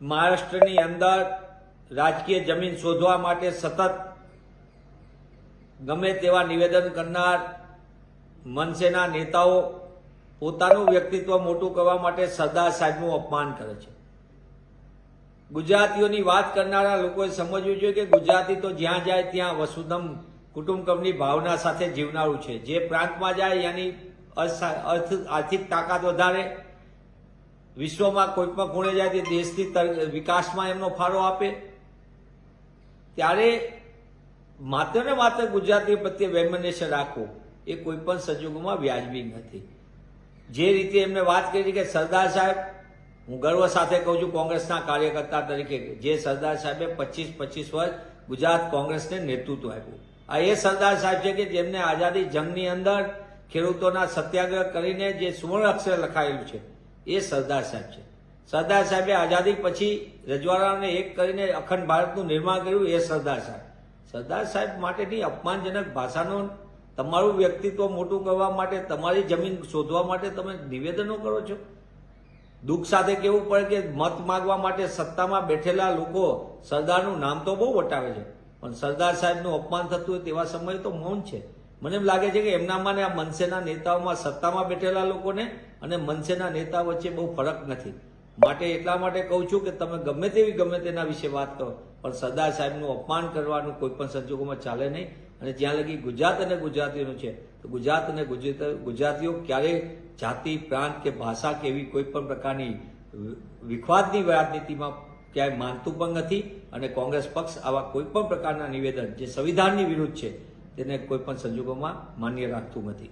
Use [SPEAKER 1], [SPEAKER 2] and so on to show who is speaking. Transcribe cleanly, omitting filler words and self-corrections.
[SPEAKER 1] મહારાષ્ટ્રની અંદર રાજકીય જમીન શોધવા માટે સતત ગમે તેવા નિવેદન કરનાર મનસેના નેતાઓ પોતાનું વ્યક્તિત્વ મોટું કરવા માટે સરદાર સાહેબનું અપમાન કરે છે। ગુજરાતીઓની વાત કરનારા લોકોએ સમજવું જોઈએ કે ગુજરાતી તો જ્યાં જાય ત્યાં વસુધમ કુટુંબકમની ભાવના સાથે જીવનારું છે। જે પ્રાંતમાં જાય એની આર્થિક તાકાત વધારે, વિશ્વમાં કોઈ પણ ખૂણે જાય તે દેશની વિકાસમાં એમનો ફાળો આપે। ત્યારે માત્ર ને માત્ર ગુજરાતી પ્રત્યે વૈમનસ્ય રાખવું એ કોઈ પણ સંજોગોમાં વ્યાજબી નથી। જે રીતે એમને વાત કરી કે સરદાર સાહેબ, હું ગર્વ સાથે કહું છું કોંગ્રેસના કાર્યકર્તા તરીકે, જે સરદાર સાહેબે 25 વર્ષ ગુજરાત કોંગ્રેસને નેતૃત્વ આપ્યું, આ એ સરદાર સાહેબ છે કે જેમને આઝાદી જંગની અંદર ખેડૂતોના સત્યાગ્રહ કરીને જે સુવર્ણ અક્ષરે લખાયેલું છે એ સરદાર સાહેબ છે। સરદાર સાહેબે આઝાદી પછી રજવાડાઓને એક કરીને અખંડ ભારતનું નિર્માણ કર્યું એ સરદાર સાહેબ। સરદાર સાહેબ માટેની અપમાનજનક ભાષાનો તમારું વ્યક્તિત્વ મોટું કરવા માટે, તમારી જમીન શોધવા માટે તમે નિવેદનો કરો છો। દુઃખ સાથે કહેવું પડે કે મત માગવા માટે સત્તામાં બેઠેલા લોકો સરદારનું નામ તો બહુ વટાવે છે, પણ સરદાર સાહેબનું અપમાન થતું હોય તેવા સમયે તો મૌન છે। મને એમ લાગે છે કે એમનામાં ને આ મનસેના નેતાઓમાં, સત્તામાં બેઠેલા લોકોને અને મનસેના નેતા વચ્ચે બહુ ફરક નથી। માટે એટલા માટે કહું છું કે તમે ગમે તેના વિશે વાત કરો, પણ સરદાર સાહેબનું અપમાન કરવાનું કોઈ પણ સંજોગોમાં ચાલે નહીં। અને જ્યાં લગી ગુજરાત અને ગુજરાતીઓનું છે તો ગુજરાત અને ગુજરાતીઓ ક્યારેય જાતિ, પ્રાંત કે ભાષા કે એવી કોઈ પણ પ્રકારની વિખવાદની રાજનીતિમાં ક્યાંય માનતું પણ નથી। અને કોંગ્રેસ પક્ષ આવા કોઈ પણ પ્રકારના નિવેદન જે સંવિધાનની વિરુદ્ધ છે તેને કોઈ પણ સંજોગોમાં માન્ય રાખતું નથી।